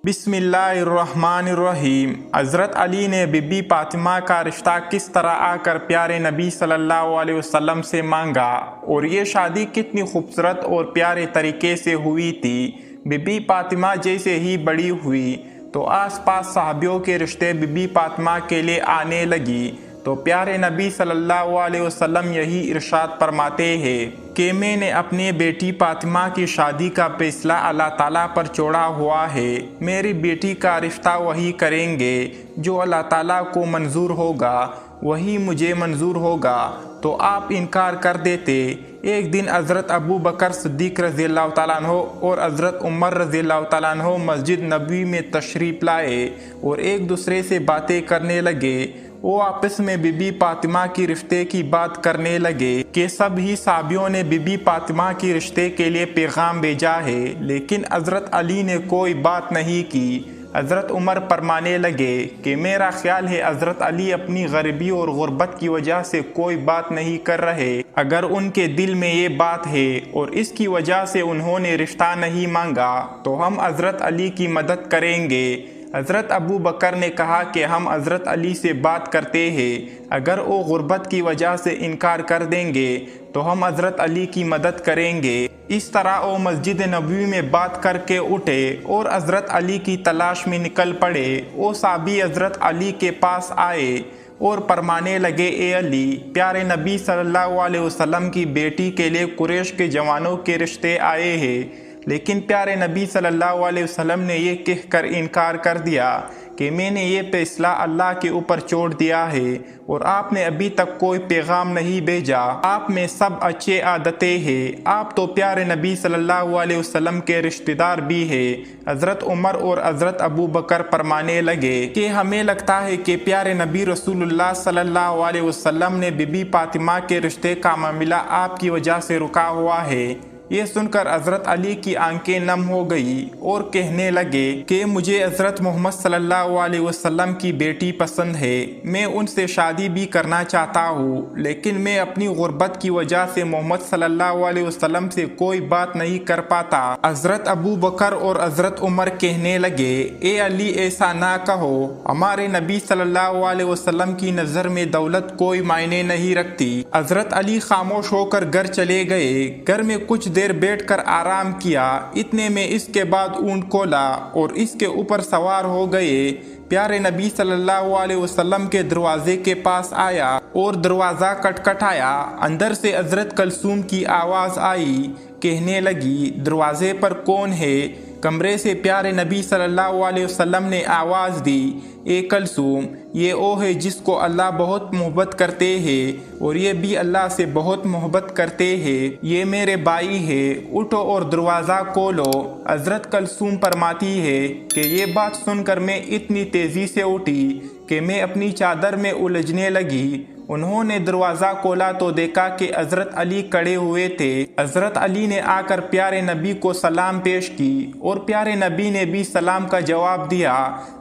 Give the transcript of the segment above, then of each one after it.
बिस्मिल्लाहिर्रहमानिर्रहीम। हज़रत अली ने बीबी फातिमा का रिश्ता किस तरह आकर प्यारे नबी सल्लल्लाहु अलैहि वसल्लम से मांगा और ये शादी कितनी खूबसूरत और प्यारे तरीके से हुई थी। बीबी फातिमा जैसे ही बड़ी हुई तो आसपास सहाबियों के रिश्ते बीबी फातिमा के लिए आने लगी तो प्यारे नबी सल्लल्लाहु अलैहि वसल्लम यही इरशाद फरमाते हैं कि मैंने अपनी बेटी फातिमा की शादी का फैसला अल्लाह ताला पर छोड़ा हुआ है। मेरी बेटी का रिश्ता वही करेंगे जो अल्लाह ताला को मंजूर होगा, वही मुझे मंजूर होगा। तो आप इनकार कर देते। एक दिन हज़रत अबू बकर सिद्दीक़ रज़ियल्लाहु ताला अन्हो और हज़रत उमर रज़ियल्लाहु ताला अन्हो मस्जिद नबवी में तशरीफ़ लाए और एक दूसरे से बातें करने लगे। वो आपस में बीबी फातिमा की रिश्ते की बात करने लगे कि सभी साहबियों ने बीबी फातिमा की रिश्ते के लिए पैगाम भेजा है, लेकिन हज़रत अली ने कोई बात नहीं की। हज़रत उमर फरमाने लगे कि मेरा ख्याल है हज़रत अली अपनी गरीबी और गुर्बत की वजह से कोई बात नहीं कर रहे। अगर उनके दिल में ये बात है और इसकी वजह से उन्होंने रिश्ता नहीं मांगा तो हम हज़रत अली की मदद करेंगे। हज़रत अबू बकर ने कहा कि हम हज़रत अली से बात करते हैं, अगर वो गुर्बत की वजह से इनकार कर देंगे तो हम हज़रत अली की मदद करेंगे। इस तरह वो मस्जिद नबवी में बात करके उठे और हज़रत अली की तलाश में निकल पड़े। वो साहबी हज़रत अली के पास आए और फरमाने लगे, ए अली, प्यारे नबी सल्लल्लाहु अलैहि वसल्लम की बेटी के लिए कुरैश के जवानों के रिश्ते आए हैं, लेकिन प्यारे नबी सल्लल्लाहु अलैहि वसल्लम ने ये कहकर इनकार कर दिया कि मैंने ये फैसला अल्लाह के ऊपर छोड़ दिया है और आपने अभी तक कोई पैगाम नहीं भेजा। आप में सब अच्छे आदतें हैं, आप तो प्यारे नबी सल्लल्लाहु अलैहि वसल्लम के रिश्तेदार भी हैं। हज़रत उमर और हज़रत अबू बकर फरमाने लगे कि हमें लगता है कि प्यारे नबी रसूलुल्लाह सल्लल्लाहु अलैहि वसल्लम ने बीबी फातिमा के रिश्ते का मामला आपकी वजह से रुका हुआ है। ये सुनकर हज़रत अली की आंखें नम हो गई और कहने लगे कि मुझे हज़रत मोहम्मद सल्लल्लाहु अलैहि वसल्लम की बेटी पसंद है, मैं उनसे शादी भी करना चाहता हूँ, लेकिन मैं अपनी गुर्बत की वजह से मोहम्मद सल्लल्लाहु अलैहि वसल्लम से कोई बात नहीं कर पाता। हज़रत अबू बकर और हज़रत उमर कहने लगे, ए अली, ऐसा ना कहो, हमारे नबी सल्लल्लाहु अलैहि वसल्लम की नज़र में दौलत कोई मायने नहीं रखती। हज़रत अली खामोश होकर घर चले गए। घर में कुछ देर बैठकर आराम किया। इतने में इसके बाद ऊंट खोला और इसके ऊपर सवार हो गए। प्यारे नबी सल्लल्लाहु अलैहि वसल्लम के दरवाजे के पास आया और दरवाज़ा खटखटाया। अंदर से हज़रत कलसूम की आवाज़ आई, कहने लगी, दरवाजे पर कौन है? कमरे से प्यारे नबी सल्लल्लाहु अलैहि वसल्लम ने आवाज़ दी, ए कलसूम, ये वो है जिसको अल्लाह बहुत मोहब्बत करते हैं और ये भी अल्लाह से बहुत मोहब्बत करते हैं। ये मेरे भाई है, उठो और दरवाज़ा खोलो। हज़रत कलसूम फरमाती है कि ये बात सुनकर मैं इतनी तेज़ी से उठी कि मैं अपनी चादर में उलझने लगी। उन्होंने दरवाज़ा खोला तो देखा कि हज़रत अली खड़े हुए थे। हज़रत अली ने आकर प्यारे नबी को सलाम पेश की और प्यारे नबी ने भी सलाम का जवाब दिया।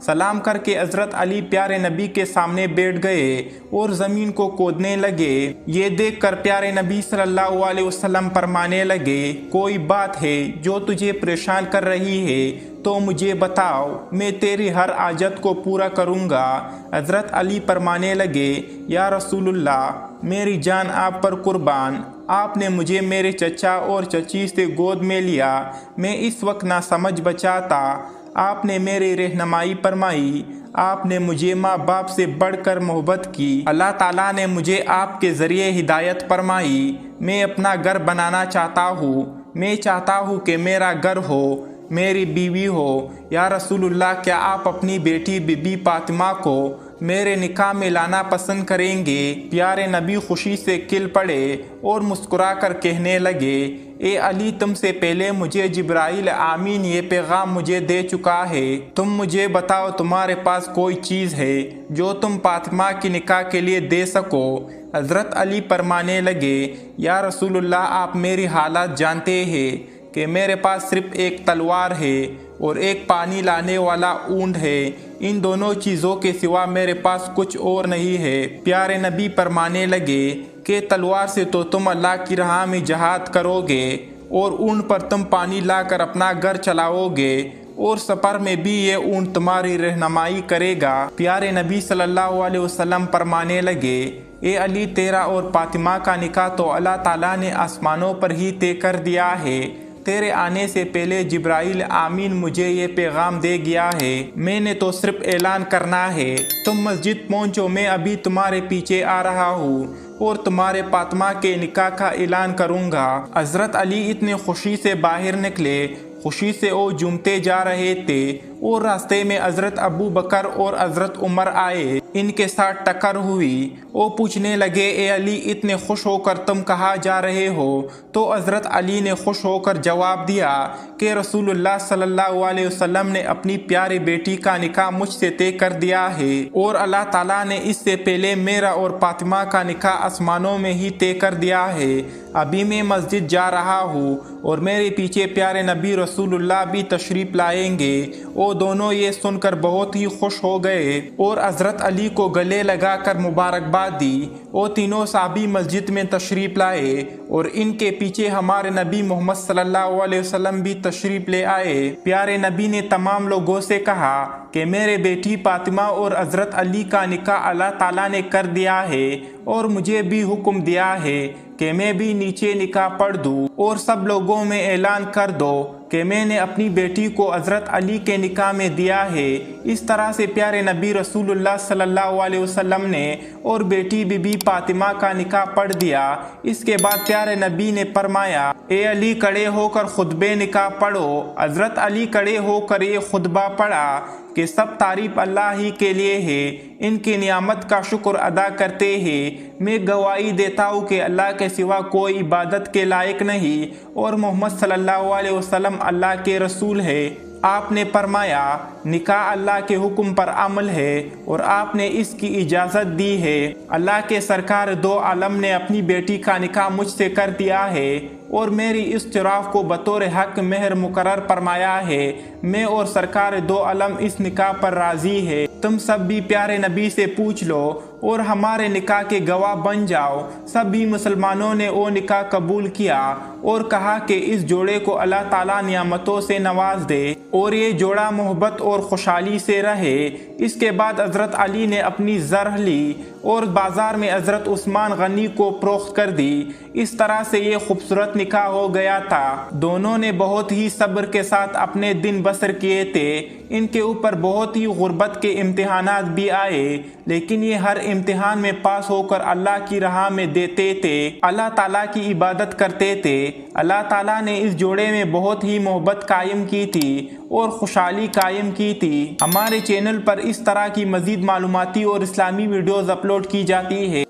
सलाम करके हज़रत अली प्यारे नबी के सामने बैठ गए और ज़मीन को खोदने लगे। ये देखकर प्यारे नबी सल्लल्लाहु अलैहि वसल्लम फरमाने लगे, कोई बात है जो तुझे परेशान कर रही है तो मुझे बताओ, मैं तेरी हर आजत को पूरा करूँगा। हज़रत अली फरमाने लगे, या रसूलुल्लाह, मेरी जान आप पर कुर्बान, आपने मुझे मेरे चचा और चची से गोद में लिया। मैं इस वक्त ना समझ बचा था, आपने मेरी रहनुमाई फरमाई, आपने मुझे माँ बाप से बढ़कर मोहब्बत की। अल्लाह ताला ने मुझे आपके ज़रिए हिदायत फरमाई। मैं अपना घर बनाना चाहता हूँ। मैं चाहता हूँ कि मेरा घर हो, मेरी बीवी हो। या रसूलुल्लाह, क्या आप अपनी बेटी बीबी फातिमा को मेरे निकाह में लाना पसंद करेंगे? प्यारे नबी खुशी से खिल पड़े और मुस्कुरा कर कहने लगे, ए अली, तुमसे पहले मुझे जिब्राइल आमीन ये पैगाम मुझे दे चुका है। तुम मुझे बताओ, तुम्हारे पास कोई चीज़ है जो तुम फातिमा की निकाह के लिए दे सको? हज़रत अली फरमाने लगे, या रसूलुल्लाह, आप मेरी हालत जानते हैं कि मेरे पास सिर्फ एक तलवार है और एक पानी लाने वाला ऊंट है। इन दोनों चीज़ों के सिवा मेरे पास कुछ और नहीं है। प्यारे नबी फरमाने लगे कि तलवार से तो तुम अल्लाह की राह में जहाद करोगे और ऊंट पर तुम पानी लाकर अपना घर चलाओगे اور سفر میں بھی یہ اونٹ تمہاری رہنمائی کرے گا۔ پیارے نبی صلی اللہ علیہ وسلم فرمانے لگے، اے علی، تیرا اور فاطمہ کا نکاح تو اللہ تعالیٰ نے آسمانوں پر ہی طے کر دیا ہے۔ تیرے آنے سے پہلے جبرائیل آمین مجھے یہ پیغام دے گیا ہے، میں نے تو صرف اعلان کرنا ہے۔ تم مسجد پہنچو، میں ابھی تمہارے پیچھے آ رہا ہوں اور تمہارے فاطمہ کے نکاح کا اعلان کروں گا۔ حضرت علی اتنے خوشی سے باہر نکلے، خوشی سے وہ جھومتے جا رہے تھے، اور راستے میں حضرت ابو بکر اور حضرت عمر آئے، ان کے ساتھ ٹکر ہوئی۔ وہ پوچھنے لگے، اے علی، اتنے خوش ہو کر تم کہاں جا رہے ہو؟ تو حضرت علی نے خوش ہو کر جواب دیا کہ رسول اللہ صلی اللہ علیہ وسلم نے اپنی پیاری بیٹی کا نکاح مجھ سے طے کر دیا ہے، اور اللہ تعالیٰ نے اس سے پہلے میرا اور فاطمہ کا نکاح آسمانوں میں ہی طے کر دیا ہے۔ ابھی میں مسجد جا رہا ہوں اور میرے پیچھے پیارے نبی رسول اللہ بھی تشریف لائیں گے۔ وہ دونوں یہ سن کر بہت ہی خوش ہو گئے اور حضرت علی کو گلے لگا کر مبارکباد دی۔ وہ تینوں صحابی مسجد میں تشریف لائے اور ان کے پیچھے ہمارے نبی محمد صلی اللہ علیہ وسلم بھی تشریف لے آئے۔ پیارے نبی نے تمام لوگوں سے کہا کہ میرے بیٹی فاطمہ اور حضرت علی کا نکاح اللہ تعالیٰ نے کر دیا ہے، اور مجھے بھی حکم دیا ہے کہ میں بھی نیچے نکاح پڑھ دوں اور سب لوگوں میں اعلان کر دو کہ میں نے اپنی بیٹی کو حضرت علی کے نکاح میں دیا ہے۔ اس طرح سے پیارے نبی رسول اللہ صلی اللہ علیہ وسلم نے اور بیٹی بی بی فاطمہ کا نکاح پڑھ دیا۔ اس کے بعد پیارے نبی نے فرمایا، اے علی، کھڑے ہو کر خطبے نکاح پڑھو۔ حضرت علی کھڑے ہو کر یہ خطبہ پڑھا کہ سب تعریف اللہ ہی کے لیے ہے، ان کی نعمت کا شکر ادا کرتے ہیں۔ میں گواہی دیتا ہوں کہ اللہ کے سوا کوئی عبادت کے لائق نہیں، اور محمد صلی اللہ علیہ وسلم اللہ کے رسول ہے۔ آپ نے فرمایا، نکاح اللہ کے حکم پر عمل ہے اور آپ نے اس کی اجازت دی ہے۔ اللہ کے سرکار دو عالم نے اپنی بیٹی کا نکاح مجھ سے کر دیا ہے اور میری اس شراف کو بطور حق مہر مقرر فرمایا ہے۔ میں اور سرکار دو عالم اس نکاح پر راضی ہے۔ تم سب بھی پیارے نبی سے پوچھ لو اور ہمارے نکاح کے گواہ بن جاؤ۔ سبھی مسلمانوں نے وہ نکاح قبول کیا اور کہا کہ اس جوڑے کو اللہ تعالیٰ نعمتوں سے نواز دے اور یہ جوڑا محبت اور خوشحالی سے رہے۔ اس کے بعد حضرت علی نے اپنی زرہ لی اور بازار میں حضرت عثمان غنی کو فروخت کر دی۔ اس طرح سے یہ خوبصورت نکاح ہو گیا تھا۔ دونوں نے بہت ہی صبر کے ساتھ اپنے دن بسر کیے تھے۔ ان کے اوپر بہت ہی غربت کے امتحانات بھی آئے، لیکن یہ ہر امتحان میں پاس ہو کر اللہ کی راہ میں دیتے تھے، اللہ تعالیٰ کی عبادت کرتے تھے۔ اللہ تعالیٰ نے اس جوڑے میں بہت ہی محبت قائم کی تھی اور خوشحالی قائم کی تھی۔ ہمارے چینل پر اس طرح کی مزید معلوماتی اور اسلامی ویڈیوز اپلوڈ کی جاتی ہے۔